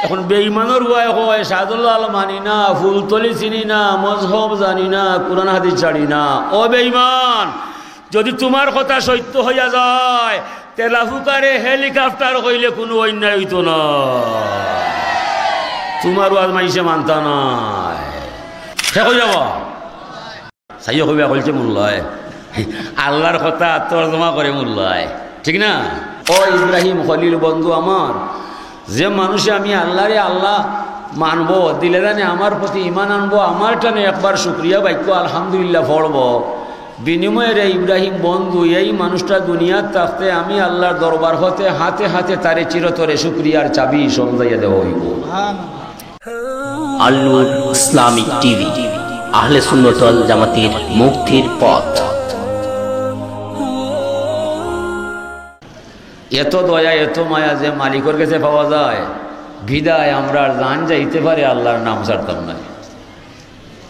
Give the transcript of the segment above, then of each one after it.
এখন বেঈমানের গুয়ায় হয় সাদুল্লাহ আল মানি না, ফুলতলি চিনি না, মজহব জানি না, কোরআন হাদিস জানি না। ও বেঈমান, যদি তোমার কথা সত্য হইয়া যায় তেলাফুকারে হেলিকপ্টার হইলে কোনো অন্যায় হইত না, তোমার ওয়াজ মাইসে মানতা নাই। সে হয়ে যাব সাইয় কইবা কইছে মূল্যয় আল্লাহর কথা তর্জমা করে মূল্যয়, ঠিক না? ও ইব্রাহিম খলিল বন্ধু আমার, যে মানুষে আমি আল্লাহরে আল্লাহ মানবো, দিলে জানে আমার প্রতি ইমান আনবো, আমার টানে একবার শুক্রিয়া বাক্য আলহামদুলিল্লাহ পড়ব, বিনিময়ে রে ইব্রাহিম বন্ধু এই মানুষটা দুনিয়ার থাকতে আমি আল্লাহর দরবার হতে হাতে হাতে তারে চিরতরে শুক্রিয়ার চাবি সমঝাইয়া দেওয়া হইব। আল নূর ইসলামিক টিভি, আহলে সুন্নাত ওয়াল জামাতের মুক্তির পথ। এত দয়া এত মায়া যে মালিকের কাছে পাওয়া যায়, বিদায় আমরা জান যাইতে পারে আল্লাহর নাম ছাড়তাম না।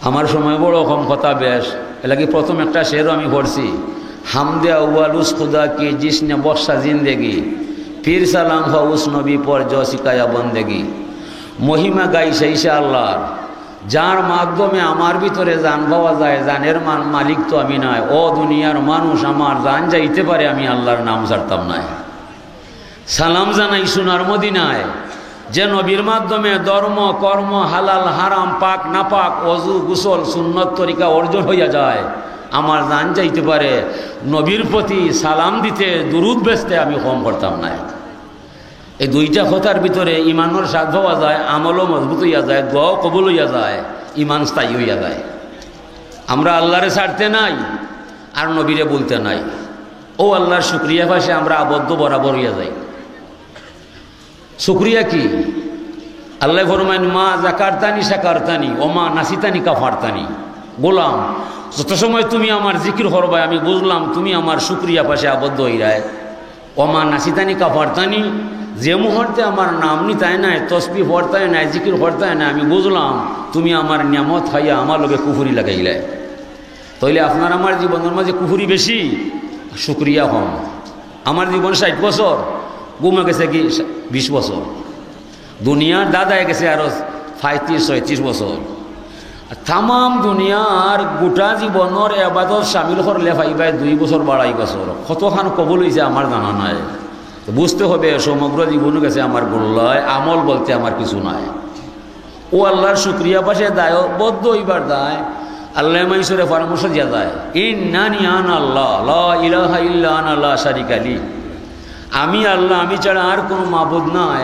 আমার সময় বড় কম কথা বেশ, এলাকি প্রথম একটা শেরও আমি পড়ছি, হামদে আউয়ালুস খুদা কি জিসনে বর্ষা জিন্দেগি, ফির সালাম হাউস নবী পর জ শিকায়া বন্দেগি। মহিমা গাই সেইসা আল্লাহর, যার মাধ্যমে আমার ভিতরে জান পাওয়া যায়, জানের মালিক তো আমি নয়। ও দুনিয়ার মানুষ, আমার জান যাইতে পারে আমি আল্লাহর নাম ছাড়তাম না। সালাম জানাই সোনার মদিনায়, যে নবীর মাধ্যমে ধর্ম কর্ম হালাল হারাম পাক নাপাক অজু গুসল সুন্নত তরিকা অর্জন হইয়া যায়। আমার জান যাইতে পারে নবীর প্রতি সালাম দিতে দুরুদ বেচতে আমি কম করতাম না। এই দুইটা কথার ভিতরে ইমানের স্বাদ পাওয়া যায়, আমলও মজবুত হইয়া যায়, দোয়াও কবুল হইয়া যায়, ইমান স্থায়ী হইয়া যায়। আমরা আল্লাহরে ছাড়তে নাই আর নবীরে বলতে নাই। ও আল্লাহর শুকরিয়া ভাষে আমরা আবদ্ধ বরাবর হইয়া যাই। শুক্রিয়া কি? আল্লাহ ফরমাইন মা জাকারতানি শাকারতানি ও মা নাসিতানি কাফারতানি। গোলাম, যত সময় তুমি আমার জিকির করবাই আমি বুঝলাম তুমি আমার শুক্রিয়া পাশে আবদ্ধ হইরায়। ও মা নাসিতানি কাফারতানি, যে মুহূর্তে আমার নাম নিতাই নাই, তসবি পড়তাই নাই, জিকির পড়তাই নাই, আমি বুঝলাম তুমি আমার নিয়ামত খাইয়া আমার লোকে কুফুরি লাগাইলে। তাইলে আপনার আমার জীবনের মাঝে কুফুরি বেশি, শুক্রিয়া কম। আমার জীবন 60 বছর, গুমে গেছে কি 20 বছর, দুনিয়ার দাদায় গেছে আরো 35-36 বছর। তাম দুনিয়ার গোটা জীবনের এবাদত সামিল করলে পাইবাই 2 বছর 2.5 বছর। কতখান কবুল হয়েছে আমার জানা নাই। বুঝতে হবে সমগ্র জীবন গেছে আমার গোল্লায়, আমল বলতে আমার কিছু নাই। ও আল্লাহর শুক্রিয়া পাশে দায়বদ্ধ হইবার দায় আল্লাহ মাইসুরে পরামর্শ দিয়া যায়, ইন্নানি আনা আল্লাহ লা ইলাহা ইল্লা আনা লা শারিকা লি। আমি আল্লাহ, আমি ছাড়া আর কোনো মাবুদ নাই,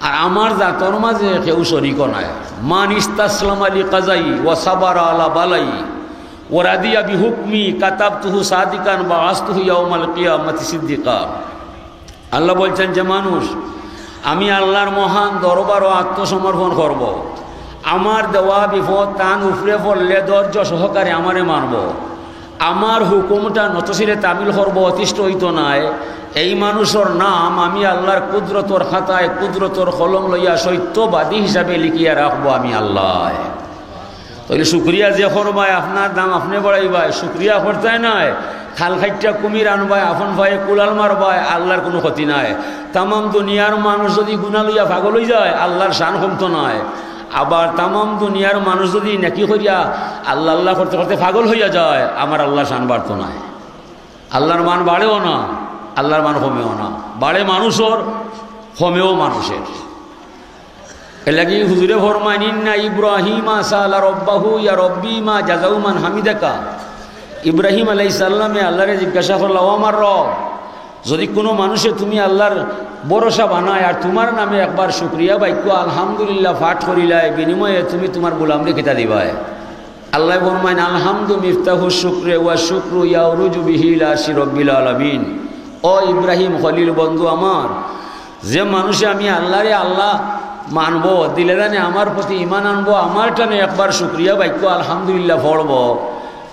আর আমার জাতর মাঝে কেউ শরীক নাই। মান ইস্তাসলাম আলী কাজাই ওয়া সাবারা আলা বালাই ওয়া রাদিয়া বিহুকমি কাতাবতুহু সাদিকান বা আস্তুহু ইয়াউমাল কিয়ামাতি সিদ্দিকা। আল্লাহ বলছেন যে মানুষ, আমি আল্লাহর মহান দরবার ও আত্মসমর্পণ করব। আমার দেওয়া বিপদ টান উফরে পড়লে ধৈর্য সহকারে আমারে মানব। আমার হুকুমটা নতশিরে তামিল করব, অতিষ্ঠ হইত নাই। এই মানুষের নাম আমি আল্লাহর কুদরতর খাতায় কুদরতর কলম লইয়া সত্যবাদী হিসাবে লিখিয়া রাখবো আমি আল্লাহ। তাহলে শুক্রিয়া যে করবাই আপনার দাম আপনি বাড়াইবাই, শুক্রিয়া করতে নাই। খাল খাইটা কুমির আনবাই, আপন ভাই কুলাল মারবাই, আল্লাহর কোনো ক্ষতি নাই। তামাম দুনিয়ার মানুষ যদি গুণা লইয়া পাগল হয়ে যায়, আল্লাহর শান কমতো নয়। আবার তামাম দুনিয়ার মানুষ যদি নাকি করিয়া আল্লাহ আল্লাহ করতে করতে পাগল হইয়া যায়, আমার আল্লাহর শান বাড়তো নয়। আল্লাহর মান বাড়েও না, আল্লাহর মান কমেও না। বাড়ে মানুষের, কমেও মানুষের। এলাকি হুজুরে ফরমাইন ইন্না ইব্রাহিমা সালা রব্বাহু ইয়া রব্বি মা জাযাউমান হামিদাকা। ইব্রাহিম আলাইহিস সালামে আল্লাহরে জিজ্ঞাসা করল, ও আমার রব, যদি কোনো মানুষে তুমি আল্লাহর ভরসা বানায় আর তোমার নামে একবার শুক্রিয়া বাক্য আলহামদুলিল্লাহ পাঠ করিলাই, বিনিময়ে তুমি তোমার গোলামরে কিতা দিবায়? আল্লাহ ফরমাইন আলহামদু মিফতাহু শুকরে ওয়া শুকরু ইয়াউরুজু বিহি ইলা আরশি রব্বিল আলামিন। ও ইব্রাহিম খলিল বন্ধু আমার, যে মানুষে আমি আল্লাহরে আল্লাহ মানব, দিলে জানে আমার প্রতি ইমান আনবো, আমার টানে একবার শুক্রিয়া বাক্য আলহামদুলিল্লাহ পড়ব,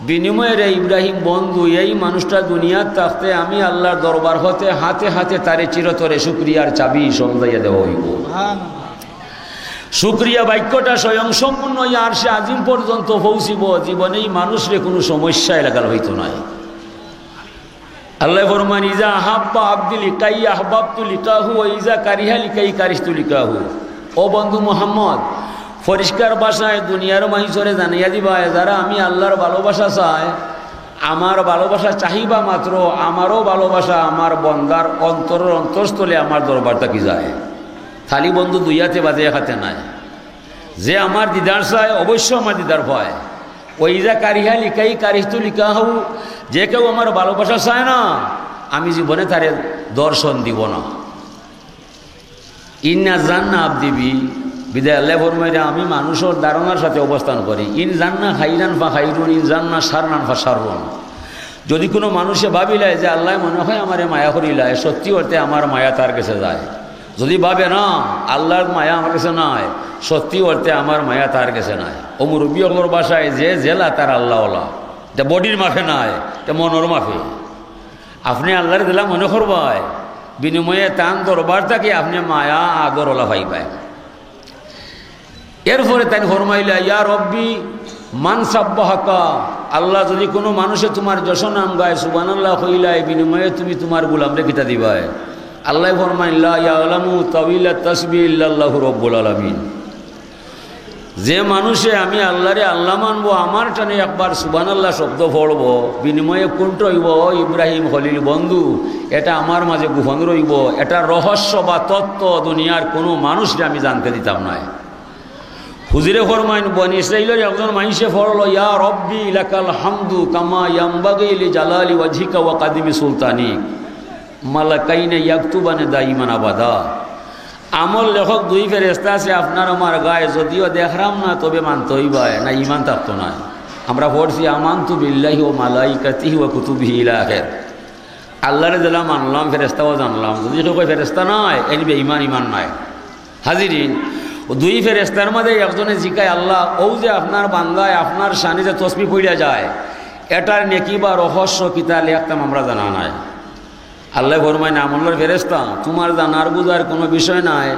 বিনিময়ে রে ইব্রাহিম বন্ধু এই মানুষটা দুনিয়ার থাকতে আমি আল্লাহর দরবার হতে হাতে হাতে তারে চিরতরে শুক্রিয়ার চাবি সমঝাইয়া দেওয়া হইব। শুক্রিয়া বাক্যটা স্বয়ং সম্পূর্ণ আরশে আজিম পর্যন্ত পৌঁছিব, জীবনেই মানুষরে কোনো সমস্যায় লাগাল হইতো নাই। আল্লাহ ফরমান ইজা আহাব্বা আব্দি লিকাই আহবাবতু লিকাহু ওয়া ইজা কারিহা লিকাই কারিহতু লিকাহু। ও বন্ধু মোহাম্মদ, পরিষ্কার ভাষায় দুনিয়ার মানুষরে জানিয়া দিবা, যারা আমি আল্লাহর ভালোবাসা চাই, আমার ভালোবাসা চাহিবা মাত্র আমারও ভালোবাসা আমার বন্দার অন্তরের অন্তঃস্থলে আমার দরবার থাকি যায়। খালি বন্ধু দুই হাতে বাজে এক হাতে নাই। যে আমার দিদার চায় অবশ্য আমার দিদার ভয়। ওই যা কারিহা লিখাই কারিস্তু লিখা হও, যে কেউ আমার ভালোবাসা চায় না, আমি জীবনে তারে দর্শন দিব না। ইন্না জান্না আবদিবি বিদায় আল্লাহ ফরমাইরা, আমি মানুষের ধারণার সাথে অবস্থান করি। ইন জান্না খাইরান ফা খাইরুন, ইন জান্না সারনান ফা সারুন। যদি কোনো মানুষে ভাবিলায় যে আল্লাহ মনে হয় আমারে মায়া করিলায়, সত্যি অর্থে আমার মায়া তার কাছে যায়। যদি ভাবে না আল্লাহর মায়া আমার কাছে নাই, সত্যি অর্থে আমার মায়া তার কাছে নাই। ও মুরব্বী অগর বাসায় যে জেলা তার আল্লাহওয়ালা, এটা বডির মাফে নাই, এটা মনের মাফে। আপনি আল্লাহর দিলা মনে করবায়, বিনিময়ে তান দরবার থাকে আপনি মায়া আদরওয়ালা পাইবায়। এরপরে তাই ফরমাইলা, ইয়া রব্বি মান সাব্বাহাকা, আল্লাহ যদি কোনো মানুষে তোমার যশ নাম গায়, সুবহানাল্লাহ কইলাই, বিনিময়ে তুমি তোমার গোলামরে কিতা দিবায়। আল্লাহ ফরমাইন, লা ইয়ালামু তাওয়িলা তাসবিহ ইল্লাল্লাহু রাব্বুল আলামিন। যে মানুষে আমি আল্লাহরে আল্লাহ মানবো, আমার টানে একবার সুবহানাল্লাহ শব্দ পড়ব, বিনিময়ে কোনটা হইব, ইব্রাহিম খলিল বন্ধু, এটা আমার মাঝে গোপন রইব। এটা রহস্য বা তত্ত্ব দুনিয়ার কোনো মানুষকে আমি জানতে দিতাম না। হুজুরে ফরমাইন, বনি ইসরাইলের একজন মানুষে পড়ল, ইয়া রব্বি লাকাল হামদু কামা ইয়ামবাগি লিজালালি ওয়াজহিকা ওয়া কাদিমি সুলতানিক মালাকাইনে ইয়াকতুবানে দাইমান আবাদা। আমল লেখক দুই ফেরেশতা আছে আপনার আমার গায়ে, যদিও দেখলাম না তবে মানতে হইবায় না, ইমান থাকতো না। আমরা পড়ছি আমানতু বিল্লাহি ওয়া মালাইকাতিহি ওয়া কুতুবিহি ইলা আখির। আল্লাহরে দিলাম মানলাম, ফেরেশতাও জানলাম। যদি কেউ ফেরেশতা নয়, এর বেঈমান ইমান নাই। হাজিরিন, দুই ফেরেশতার মধ্যে একজনে জিকায়, আল্লাহ ও যে আপনার বান্দায় আপনার শানে যে তসবিহ পড়িয়া যায়, এটার নেকি বা রহস্য কিতা লেখতাম আমরা জানা নাই। আল্লাহ ফরমায়, না আমলের ফেরেশতা, তোমার জানার বুঝার কোনো বিষয় নাই।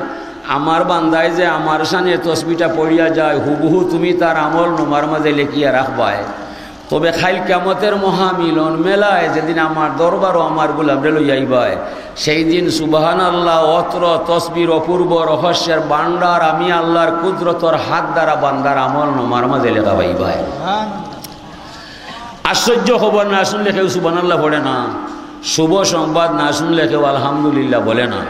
আমার বান্দায় যে আমার শানে তসবিহটা পড়িয়া যায়, হুবহু তুমি তার আমল নোমার মাঝে লেখিয়া রাখবায়। তবে খাইল কিয়ামতের মহামিলন মেলায় যেদিন আমার দরবারও আমার গোলামরে লইয়া আইবায়, সেই দিন সুবহানাল্লাহ অত্র তসবির অপূর্ব রহস্যের ভান্ডার আমি আল্লাহর কুদরতর হাত দ্বারা বান্দার আমল নোমার মাঝে লেখা পাইবায়। আশ্চর্য খবর না শুনলে কেউ সুবহানাল্লাহ পড়ে না, শুভ সংবাদ না শুনলে কেউ আলহামদুলিল্লাহ বলে না।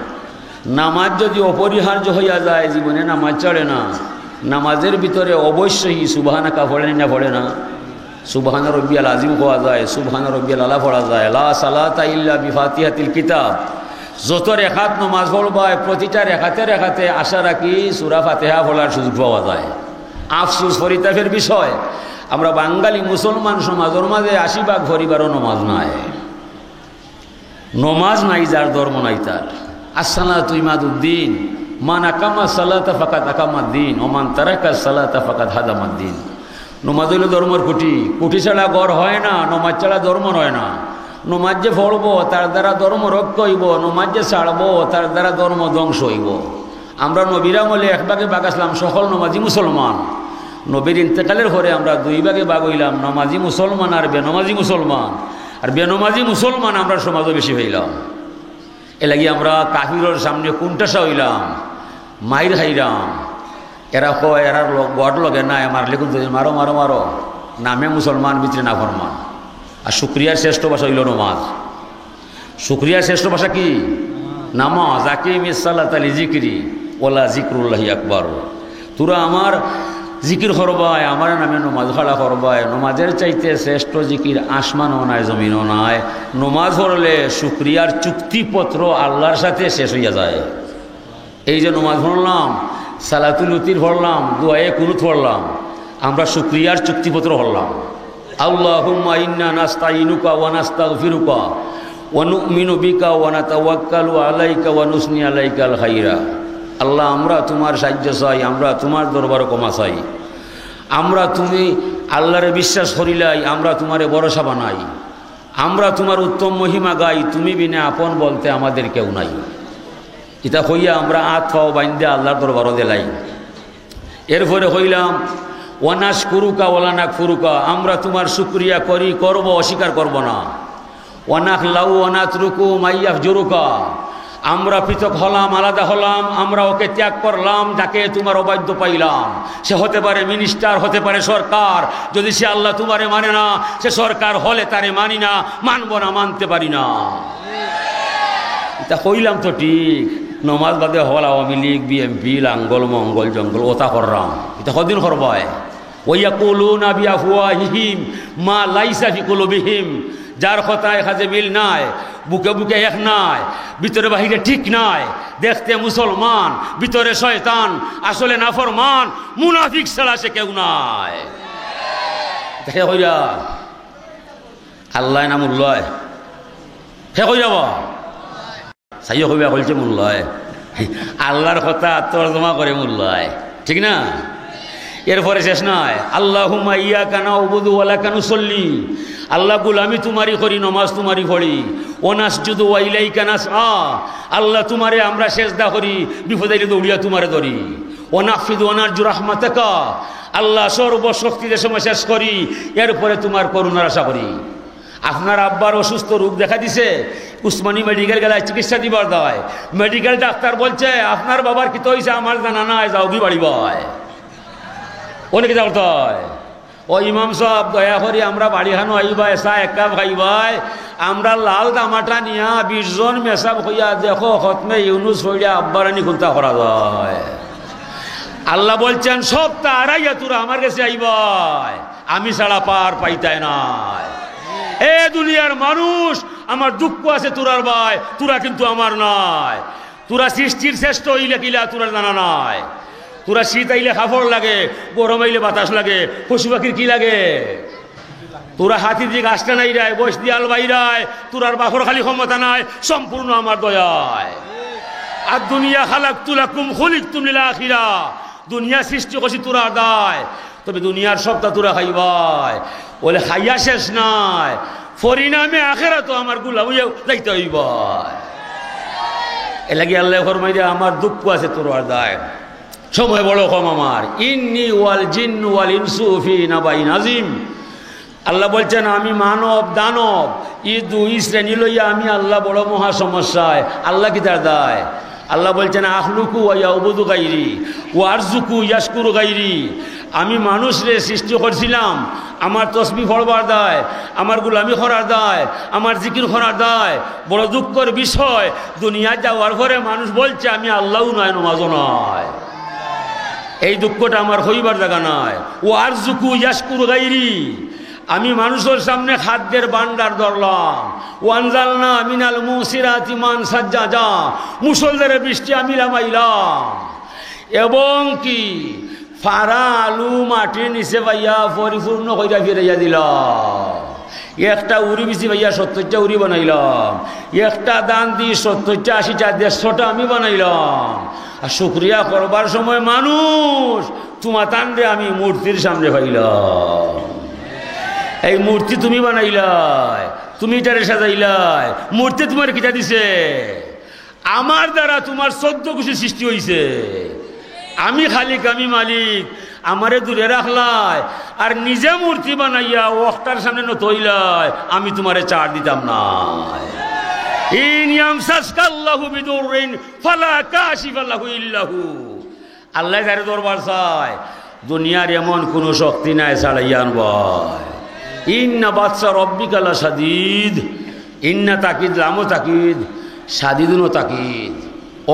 নামাজ যদি অপরিহার্য হইয়া যায়, জীবনে নামাজ চলে না। নামাজের ভিতরে অবশ্যই সুবহানাকা পড়েন না, পড়ে না। সুবহান রব্বিয়াল আজিম পড়া যায়, সুবহান রব্বিয়াল আলা পড়া যায়, লা সালাতা ইল্লা বিফাতিহাতিল কিতাব। যত রেখাত নামাজ পড়বায় প্রতিটা রেখাতে রেখাতে আশা রাখি সূরা ফাতিহা পড়ার সুযোগ পাওয়া যায়। আফসোস পরিতাপের বিষয়, আমরা বাঙালি মুসলমান সমাজের মাঝে ৮০ পরিবারও নমাজ নাই। নমাজ নাই যার ধর্ম নাই তার। আসসালাতু ইমাদুদ্দিন, মান আকামা সালাতা ফাকাত আকামাদ্দিন ও মান তারাকা সালাতা ফাকাত হাদামাদ্দিন। নমাজ হইল ধর্মর খুঁটি, খুঁটি ছাড়া গড় হয় না, নমাজ ছাড়া ধর্ম হয় না। নমাজ যে পড়বো তার দ্বারা ধর্ম রক্ষা হইব, নমাজ যে ছাড়বো তার দ্বারা ধর্ম ধ্বংস হইব। আমরা নবীর আমলে ১ ভাগে ভাগ আসলাম সকল নমাজি মুসলমান। নবীর ইন্তেকালের পরে আমরা ২ ভাগে ভাগ হইলাম, নমাজি মুসলমান আর বেনমাজি মুসলমান। আর বেনমাজি মুসলমান আমরা সমাজও বেশি হইলাম। এ লাগি আমরা কাফিরের সামনে কোনটাসা হইলাম, মাইর খাইলাম। এরা কয় এরা গড লগে না, মারলে কিন্তু মারো মারো মারো, নামে মুসলমান ভিতরে না ফরমান। আর শুক্রিয়ার শ্রেষ্ঠ ভাষা হইল নমাজ। শুক্রিয়ার শ্রেষ্ঠ ভাষা কি? নামাজ। আকিমিস সালাতা লিজিকরি ওয়ালা জিকরুল্লাহি আকবার। তোরা আমার জিকির করবায়, আমার নামে নমাজ খাড়া করবায়। নমাজের চাইতে শ্রেষ্ঠ জিকির আসমানও নাই, জমিনও নাই। নমাজ পড়লে শুক্রিয়ার চুক্তিপত্র আল্লাহর সাথে শেষ হইয়া যায়। এই যে নমাজ পড়লাম, সালাতুল উতির পড়লাম, দুআয়ে কুনুত পড়লাম, আমরা শুক্রিয়ার চুক্তিপত্র পড়লাম। আল্লাহুম্মা ইন্না নাস্তাইনুকা ওয়া নাস্তাগফিরুকা ওয়া নু'মিনু বিকা ওয়া নাতাওয়াক্কালু আলাইকা ওয়া নুসনি আলাইকাল খাইরা। আল্লাহ, আমরা তোমার সাহায্য চাই, আমরা তোমার দরবার ক্ষমা চাই। আমরা তুমি আল্লাহরে বিশ্বাস করিলাই, আমরা তোমারে ভরসা বানাই। আমরা তোমার উত্তম মহিমা গাই, তুমি বিনা আপন বলতে আমাদের কেউ নাই। এটা হইয়া আমরা আত পাও বাইন্দে আল্লাহর দরবারও দিলাই। এরপরে হইলাম ওয়ানাস কুরুকা ওয়ালানাক ফুরুকা, আমরা তোমার শুক্রিয়া করি, করব, অস্বীকার করব না। ওয়ানাক লাউ ওয়ানাত রুকু মাইয়াফ জুরুকা, আমরা পৃথক হলাম, আলাদা হলাম, আমরা ওকে ত্যাগ করলাম, যাকে তোমার অবাধ্য পাইলাম। সে হতে পারে মিনিস্টার, হতে পারে সরকার। যদি সে আল্লাহ তোমারে মানে না, সে সরকার হলে তারে মানি না, মানব না, মানতে পারি না। এটা কইলাম তো ঠিক, নমাজ বাদে হল আওয়ামী লীগ, বিএমপি, লাঙ্গল মঙ্গল জঙ্গল ওটা করলাম। এটা কদিন করবায়? ওয়াকুলুনা বিআফওয়াহিহিম মা লাইসা ফি কুলুবিহিম। যার কথায় কাজে মিল নাই, বুকে বুকে এক নাই, ভিতরে বাহিরে ঠিক নাই, দেখতে মুসলমান, ভিতরে শয়তান, আসলে নাফরমান, মুনাফিক ছাড়া সে কেউ নাই। দেখে কইরা আল্লাহ নামুল্লয় সে কই যাব সাইও কইবা কইছে মূল্যয়, আল্লাহর কথা তর্জমা করে মূল্যয়, ঠিক না? এরপরে শেষ নয়, আল্লাহুম্মা ইয়াকা নাউবুদু ওয়া লাকা নুসাল্লি। আল্লাহ গোলামি তোমারই করি, নমাজ তোমারই পড়ি। ওয়া নাসজুদু ওয়া ইলাইকা নাসআ। আল্লাহ তোমারে আমরা সেজদা করি, বিপদে দৌড়িয়া তোমারে ধরি। ওয়া নাফিদু ওয়া নারজু রাহমাতাকা। আল্লাহ সর্বশক্তিতে সময় শেষ করি, এরপরে তোমার করুণার আশা করি। আপনার আব্বার অসুস্থ রোগ দেখা দিছে, উসমানী মেডিকেল গেলায় চিকিৎসা দিবার দেয়। মেডিকেল ডাক্তার বলছে আপনার বাবার কি তো হয়েছে আমার জানা নাই, যাও কি বাড়ি বয় অনেকে যাও তয়। ও ইমাম সাহেব দয়া করি আমরা বাড়ি খানো আইবা, এসা এক কাপ খাইবাই, আমরা লাল তামাটা নিয়া 20 জন মেসাব হইয়া দেখো খতমে ইউনুস হইয়া আব্বারানি কোনটা করা যায়। আল্লাহ বলছেন সব তারাইয়া তোরা আমার কাছে আইবাই, আমি ছাড়া পার পাইতাই নাই। এ দুনিয়ার মানুষ, আমার দুঃখ আছে তোরার ভাই, তোরা কিন্তু আমার নাই। তোরা সৃষ্টির শ্রেষ্ঠ হইলে কিলা তোরা জানা নাই। তোরা শীত আইলে কাপড় লাগে, গরম আইলে বাতাস লাগে, পশু পাখির কি লাগে? তোরা হাতি দিয়ে গাছটা নাই রায়, বস দিয়াল বাইরায়, তোরার বাঘর খালি ক্ষমতা নাই, সম্পূর্ণ আমার দয়ায়। আর দুনিয়া খালাকতু লাকুম খুলিকতুম লিল আখিরা। দুনিয়া সৃষ্টি করছি তোরার দায়, তবে দুনিয়ার সবটা তোরা খাইবাই। বলে খাইয়া শেষ নাই, পরিণামে আখেরা তো আমার গুলা হইয়া যাইতে হইবাই। এ লাগি আল্লাহ ফরমাই দে আমার দুঃখ আছে তোরার দায়, সময় বড় কম আমার। ইন্নি ওয়াল জিন্নু ওয়াল ইনসু ফি নাবাইন আযীম। আল্লাহ বলছেন আমি মানব দানব এই দুই শ্রেণী লইয়া আমি আল্লাহ বড় মহা সমস্যায়। আল্লাহ কি তার দায়? আল্লাহ বলছেন আখলুকু ওয়া ইয়াউবুদু গায়রি ওয়া আরযুকু ইয়াশকুরু গায়রি। আমি মানুষরে সৃষ্টি করছিলাম, আমার তসবিহ পড়বার দায়, আমার গোলামি করার দায়, আমার জিকির করার দায়। বড় দুঃখের বিষয়, দুনিয়া যাওয়ার পরে মানুষ বলছে আমি আল্লাহও নয়, নমাজও নয়। এই দুঃখটা আমার হইবার জায়গা নয়। ও আরযুকু ইয়াশকুরু গায়রি। আমি মানুষের সামনে খাদ্যের ভান্ডার ধরলাম। ওয়ানজালনা মিনাল মুসিরাতি মান সাজ্জাজা। মুসলধারে বৃষ্টি আমি নামাইলাম, এবং কি ফারা আলু মাটির নিচে ভাইয়া পরিপূর্ণ কইরা ফিরাইয়া দিলাম। একটা উড়ি বিচি ভাইয়া 70টা উড়ি বানাইলাম, একটা দান দিয়ে 70টা 80টা 150টা আমি বানাইলাম। আর শুক্রিয়া করবার সময় মানুষ তোমার তান্ডে আমি মূর্তির সামনে পাইলাম। এই মূর্তি তুমি বানাইলাই, তুমি এটারে সাজাইলাই, মূর্তি তোমার কিটা দিছে? আমার দ্বারা তোমার 14 কুশি সৃষ্টি হইছে। আমি খালিক, আমি মালিক, আমারে দূরে রাখলাই, আর নিজে মূর্তি বানাইয়া ওখটার সামনে নতইলাই, আমি তোমারে ছাড় দিতাম না। ইন ইয়ামসাসকা আল্লাহু বিদুররিন ফালা কাশিফা লাহু ইল্লাহু। আল্লাহ যারে দরবার চায়, দুনিয়ার এমন কোন শক্তি নাই ছাড়াইয়া আনবাই। ইন্না বাদশা রব্বিকা লাশাদীদ। ইন্না তাকিদ, লামও তাকিদ, সাদিদুনও তাকিদ।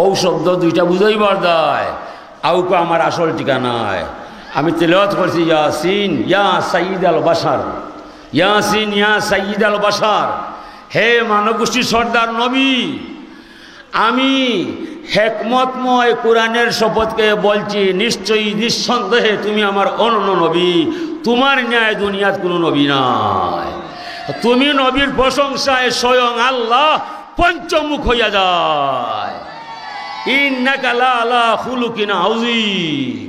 ও শব্দ দুইটা বুঝাইবার দায়, আউকে আমার আসল ঠিকানায়। আমি তেলাওয়াত করছি ইয়াসিন ইয়া সাইয়্যিদ আল বাশার, ইয়াসিন ইয়া সাইয়্যিদ আল বাশার। হে মানবগোষ্ঠীর সর্দার নবী, আমি হেকমতময় কোরআনের শপথকে বলছি, নিশ্চয়ই নিঃসন্দেহে তুমি আমার অনন্য নবী। তোমার ন্যায় দুনিয়াত কোনো নবী নাই। তুমি নবীর প্রশংসায় স্বয়ং আল্লাহ পঞ্চমুখ হইয়া যায়। ইন্নাকা লাআলা খুলুকিন আযীম।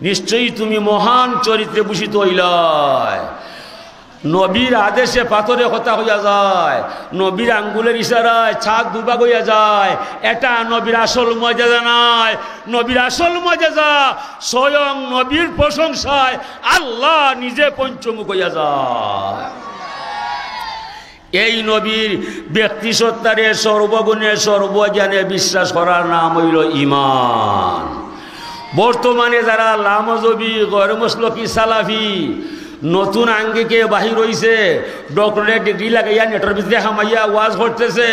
নিশ্চয়ই তুমি মহান চরিত্রে ভূষিত হইলাই। নবীর আদেশে পাথরে কথা হইয়া যায়, নবীর আঙ্গুলের ইশারায় ছাদ দুভাগ হইয়া যায়। এটা নবীর আসল মর্যাদা নাই। নবীর আসল মর্যাদা স্বয়ং নবীর প্রশংসায় আল্লাহ নিজে পঞ্চমুখ হইয়া যায়। এই নবীর ব্যক্তি সত্তারে সর্বগুণে সর্বজ্ঞানে বিশ্বাস করার নাম হইল ঈমান। বর্তমানে যারা লামজবি গैर মুসলকি সালাফি নতুন আঙ্গিকে বাহির হইছে, ডক্টরেট ডিগ্রি লাগাইয়া নেটের ভিতরে হামাইয়া ওয়াজ করতেছে,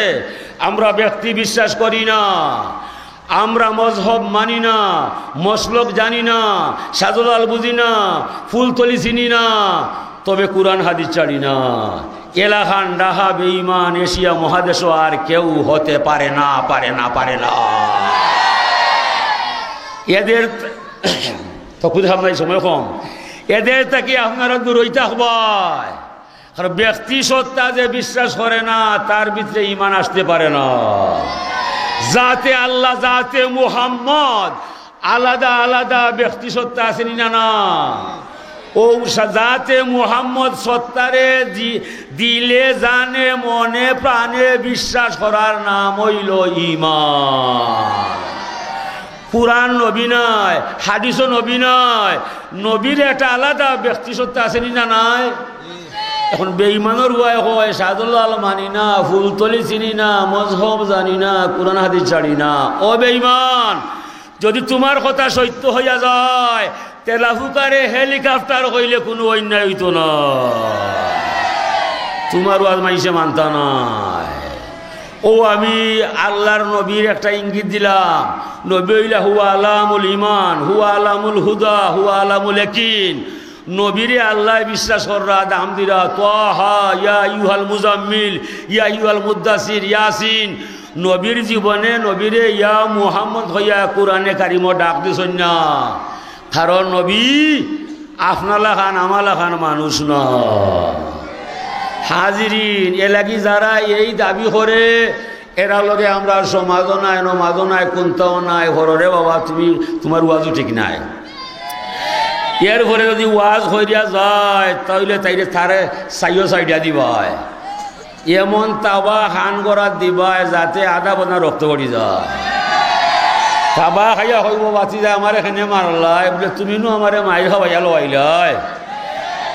আমরা ব্যক্তি বিশ্বাস করি না, আমরা মজহব মানি না, মসলক জানি না, সাজলাল বুঝি না, ফুলতলি চিনি না, তবে কোরআন হাদিস ছাড়ি না। এলাহান ডাহা বেঈমান এশিয়া মহাদেশ আর কেউ হতে পারে না, পারে না, পারে না। এদের তো খুদাম নাই, সময় কম, এদের থেকে আপনারা দূরই থাকবাই। আর ব্যক্তি সত্তা যে বিশ্বাস করে না তার ভিতরে ঈমান আসতে পারে না। জাতে আল্লাহ, জাতে মুহাম্মদ আলাদা আলাদা ব্যক্তি সত্তা আছেন না? ও জাতে মুহাম্মদ সত্তারে দিলে জানে মনে প্রাণে বিশ্বাস করার নাম হইল ঈমান। কুরআন নবী নয়, হাদিসও নবী নয়, নবীর একটা আলাদা ব্যক্তি সত্তা আছেন না নাই? এখন বেঈমানের উপায় হয় সাদুল্লাহ মানি না, ফুলতলি চিনি না, মজহব জানি না, কোরআন হাদিস ছাড়ি না। ও বেঈমান, যদি তোমার কথা সত্য হইয়া যায় তেলাফুকারে হেলিকপ্টার হইলে কোনো অন্যায় হইতো না, তোমার ওয়াজ মাইসে মানতা নাই। ও আমি আল্লাহর নবীর একটা ইঙ্গিত দিলাম, নবী হইলা হুয়া আলামুল ঈমান, হুয়া আলামুল হুদা, হুয়া আলামুল ইয়াকিন। নবীরে আল্লাহ বিশ্বাস কররা, দাম দিরা তাহা ইয়া আইয়ুহাল মুজাম্মিল, ইয়া আইয়ুহাল মুদ্দাসির, ইয়াসিন। নবীর জীবনে নবীরে ইয়া মুহাম্মদ হইয়া কোরআনে কারিম ডাক দিছেন না, কারণ নবী আপনালা খান আমালা খান মানুষ না। হাজিরিন, এ লাগি যারা এই দাবি করে এরা লগে আমরা সমাজও নাই, নমাজও নাই, কোনটাও নাই, হরে বাবা তুমি তোমার ওয়াজও ঠিক নাই। এর পরে যদি ওয়াজ হইয়া যায় তাহলে তাইলে তারে সাইও সাইডিয়া দিবাই, এমন তাবা খান করার দিবাই যাতে আধা বনা রক্ত পড়ি যায়। তাবা খাইয়া হইব বাতি যায় আমার এখানে মারলাই বলে তুমি নো আমারে মাইর খাওয়াইয়া লইলাই।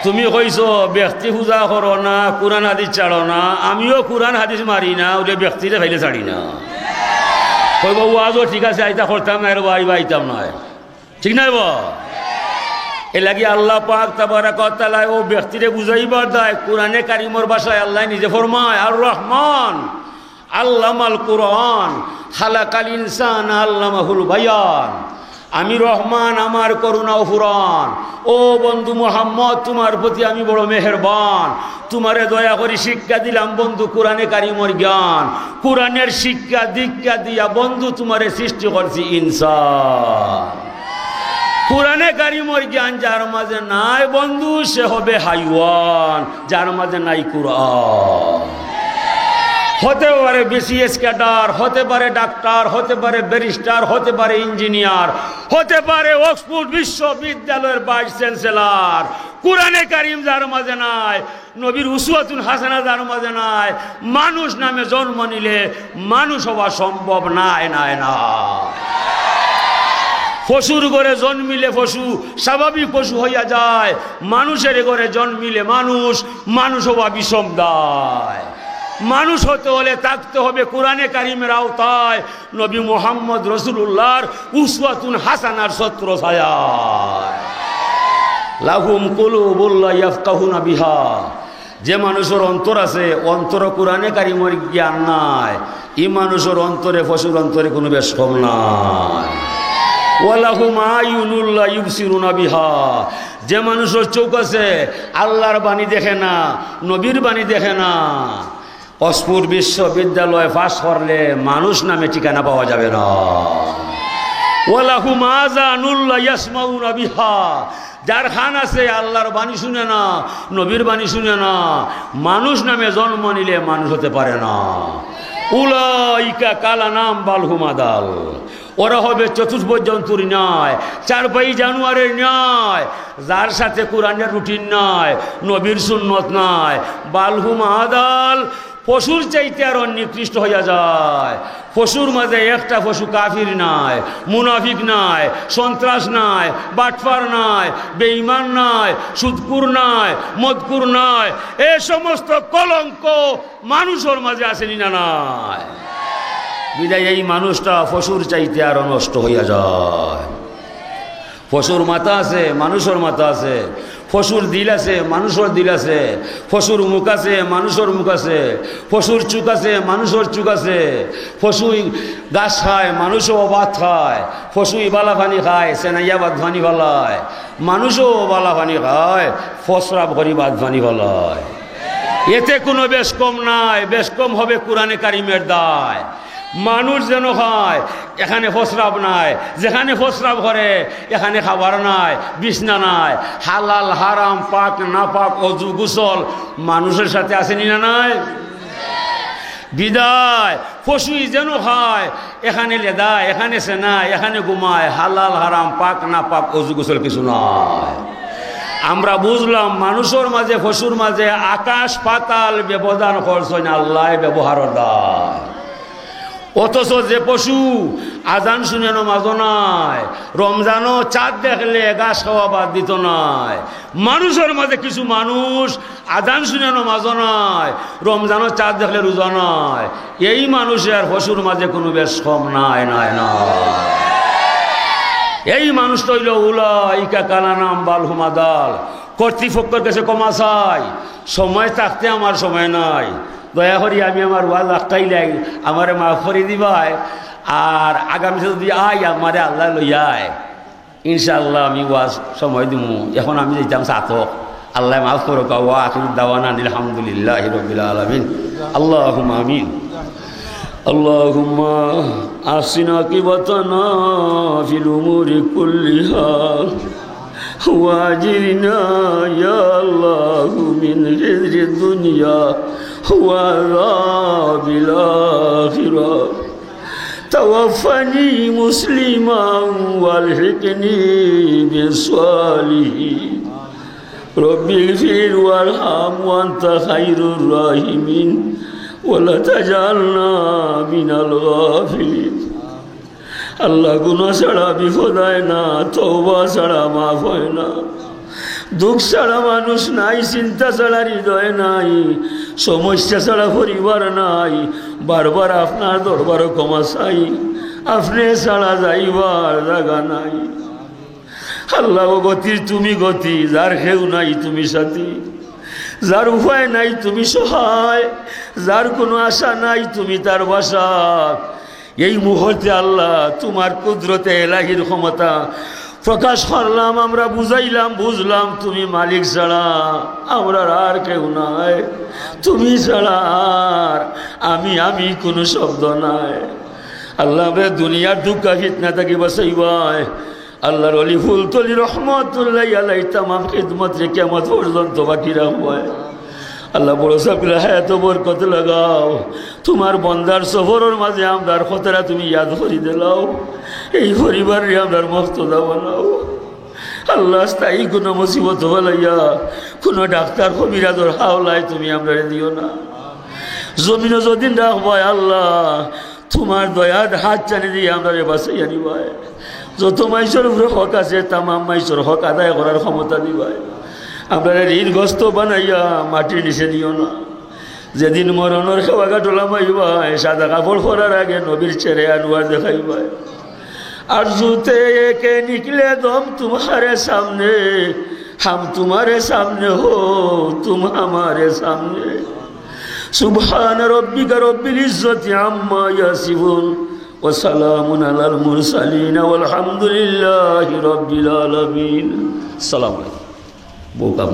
তুমি কইছো ব্যক্তি পূজা করো না, কোরআন হাদিস ছাড়ো না, আমিও কোরআন হাদিস মারি না, ওটা ব্যক্তিরে ফাইলে ছাড়ি না। কইব ওয়াজও ঠিক আছে আইতা করতাম না, এর বাইবা আইতাম নয়, ঠিক নাই? এ লাগি আল্লাহ পাক তাবারাক ওয়া তাআলা ও ব্যক্তিরে বুঝাইবার দেয়। কোরআনে কারিমর ভাষায় আল্লাহ নিজে ফরমায়, আর রহমান আল্লামাল কোরআন খালাকাল ইনসান আল্লামাহুল বায়ান। আমি রহমান, আমার করুণা ও ফুরান। ও বন্ধু মুহাম্মদ, তোমার প্রতি আমি বড় মেহেরবান, তোমারে দয়া করে শিক্ষা দিলাম বন্ধু কোরআনে কারিমর জ্ঞান। কোরআনের শিক্ষা দীক্ষা দিয়া বন্ধু তোমারে সৃষ্টি করছি ইনসান। কোরআনে কারিমর জ্ঞান যার মাঝে নাই বন্ধু সে হবে হাইওয়ান, যার মাঝে নাই কোরআন। হতে পারে বিসিএস ক্যাডার, হতে পারে ডাক্তার, হতে পারে ব্যারিস্টার, হতে পারে ইঞ্জিনিয়ার, হতে পারে অক্সফোর্ড বিশ্ববিদ্যালয়ের ভাইস চ্যান্সেলর। কোরআনে কারিম যার মাঝে নাই, নবীর উসওয়াতুন হাসানা যার মাঝে নাই, মানুষ নামে জন্ম নিলে মানুষ হওয়া সম্ভব নাই, নাই না। পশুর ঘরে জন্মিলে পশু স্বাভাবিক পশু হইয়া যায়, মানুষের ঘরে জন্মিলে মানুষ, মানুষ হওয়া বিষম দায়। মানুষ হতে হলে থাকতে হবে কোরআনে কারিমের আওতায়, নবী মুহাম্মদ রাসূলুল্লাহর উসওয়াতুন হাসানার ছত্র ছায়ায়। লাহুম কুলুবুন লা ইয়াফকাহুনা বিহা, যে মানুষের অন্তর আছে অন্তর কোরআনে কারিমের জ্ঞান নাই, এই মানুষের অন্তরে পশুর অন্তরে কোনো বেশ কম নাই। ওয়ালাহুম আয়ুনুন লা ইউবসিরুনা বিহা, যে মানুষের চোখ আছে আল্লাহর বাণী দেখে না, নবীর বাণী দেখে না, অক্সফোর্ড বিশ্ববিদ্যালয়ে পাস করলে মানুষ নামে ঠিকানা পাওয়া যাবে না। ওয়ালাহুম আযানুন লা ইয়াসমাউনা বিহা, যার খান আছে আল্লাহর বাণী শুনে না, নবীর বাণী শুনে না, মানুষ নামে জন্ম নিলে মানুষ হতে পারে না। উলাইকা কালানাম বাল হুম আদাল, ওরা হবে চতুষ্পদ জন্তুর ন্যায়, চারপাই জানোয়ারের ন্যায়, যার সাথে কোরআনের রুটিন নাই, নবীর সুন্নত নাই, বালহুম আদাল, পশুর চাইতে আরো নিকৃষ্ট হইয়া যায়। পশুর মাঝে একটা পশু কাফির নাই, মুনাফিক নাই, সন্ত্রাস নাই, বাটফার নাই, বেঈমান নাই, সুদকুর নাই, মদকুর নাই। এ সমস্ত কলঙ্ক মানুষের মাঝে আসেনি না নাই? বিদায় এই মানুষটা পশুর চাইতে আরো নষ্ট হইয়া যায়। পশুর মাথা আছে, মানুষের মাথা আছে। পশুর দিল আছে, মানুষের দিল আছে। পশুর মুখ আছে, মানুষের মুখ আছে। পশুর চুক আছে, মানুষের চুক আছে। পশু গাছ খায়, মানুষও ভাত খায়। পশু বালা পানি খায়, সেনাইয়া ভাত পানি ফলায়। মানুষও বালা পানি খায়, ফসরাব করি ভাত পানি ফলায়। এতে কোনো বেশ কম নাই, বেশ কম হবে কোরআনে কারিমের দায়। মানুষ যেন খায়, এখানে ফসরাব নাই, যেখানে ফসরাব করে এখানে খাবার নাই, বিছনা নাই। হালাল হারাম, পাক না পাক, অজু গোসল মানুষের সাথে আসেনি না নাই? বিদায় পশুই যেন খায়, এখানে লেদায়, এখানে সেনায়, এখানে ঘুমায়। হালাল হারাম, পাক না পাক, অজু গোসল কিছু নাই। আমরা বুঝলাম মানুষের মাঝে পশুর মাঝে আকাশ পাতাল ব্যবধান করছেন আল্লাহ ব্যবহারের দায়। অথচ যে পশু আজান শুনে নামাজ নাই, রমজানও চাঁদ দেখলে গাছ খাওয়া বাদ দিত নাই। মানুষের মাঝে কিছু মানুষ আজান শুনে নামাজ নাই, রমজানও চাঁদ দেখলে রোজা নাই। এই মানুষের পশুর মাঝে কোনো বেশ কম নাই নাই নাই। এই মানুষ তৈল উলাইকা কালানাম বাল হুমাদাল। কর্তৃপক্ষের কাছে ক্ষমা চাই, সময় থাকতে আমার সময় নাই, দয়া করি আমি আমার ওয়াজ আটকাইলাই আমারে মাফ করে দিবাই। আর আগামীতে যদি আমারে আল্লাহ লইয়ায় ইনশাআল্লাহ আমি ওয়াজ সময় দিব। এখন আমি যেতাম সাতক, আল্লাহ মাফ করো। ওয়া আখিরু দাওয়ানা আলহামদুলিল্লাহি রাব্বিল আলামিন। আল্লাহুম্মা আমিন। আল্লাহুম্মা আসিনা আকিবাতানা ফিল উমুরি কুল্লিহা ওয়াজিরনা ইয়া আল্লাহু মিন খিজরি দুনিয়া ওয়াযাবিল আখিরাহ। তাওয়াফানি মুসলিমান ওয়ালহিকনি বিসসালিহিন। রব্বি ইগফির ওয়ারহাম ওয়া আনতা খায়রুর রাহিমিন ওয়ালা তাজালনা মিনাল গাফিলিন। আল্লাহ গুনাহ ছাড়া বিপদ হয় না, তওবা ছাড়া মাফ হয় না, দুঃখ ছাড়া মানুষ নাই, চিন্তা ছাড়া হৃদয় নাই, সমস্যা ছাড়া পরিবার নাই। বারবার আপনার দরবারও ক্ষমা চাই, আপনি ছাড়া যাইবার জায়গা নাই। আল্লাহ গতির তুমি গতি, যার কেউ নাই তুমি সাথী, যার উপায় নাই তুমি সহায়, যার কোনো আশা নাই তুমি তার বাসা। এই মুহূর্তে আল্লাহ তোমার কুদরতে এলাহির ক্ষমতা প্রকাশ করলাম, আমরা বুঝাইলাম, বুঝলাম তুমি মালিক ছাড়া আমরা আর কেউ নাই, তুমি ছাড়া আর আমি কোনো শব্দ নাই। আল্লাহ দুনিয়ার দুঃখা ফিতনা থাকি বাঁচাইবাই। আল্লাহর অলি ফুলতলি রহমতুল্লাহ আলাই তামাম খিদমত রে কিয়ামত পর্যন্ত বাকি রাখবাই। আল্লাহ বড় সাবিল হায়াত বরকত লাগাও। তোমার বন্দার সফরের মাঝে আমরার খতরা তুমি ইয়াদ করি দিলাও। এই পরিবারে আমরার মর্তদা বানাও। আল্লাহ স্থায়ী কোনো মুসিবত বলাইয়া কোনো ডাক্তার কবিরাজর হাওলায় তুমি আমরা দিও না। জমিনও যদিন রাখবাই আল্লাহ তোমার দয়ার হাত চানি দিয়ে আমরা বাঁচাইয়া নিবাই। যত মাইসর উপরে হক আছে তামাম মাইসর হক আদায় করার ক্ষমতা দিবাই। আমরা ঋণগ্রস্ত বানাইয়া মাটির নিচে দিও না। যেদিন মরণের খাওয়া গাটোলা মাইবাই, সাদা কাপড় পরার আগে নবীর চেহারা আনোয়ার দেখাইবাই। আর জুতে একে নিকলে দম তোমারে সামনে, हम तुम्हारे सामने हो तुम हमारे सामने। सुभान रब्बिका रब्बिल इज्जति अम्मा यासिफून व सलामुन अलल मुरसलीन वल्हम्दुलिल्लाहि रब्बिल आलामीन। अस्सलामु अलैकुम। वो काम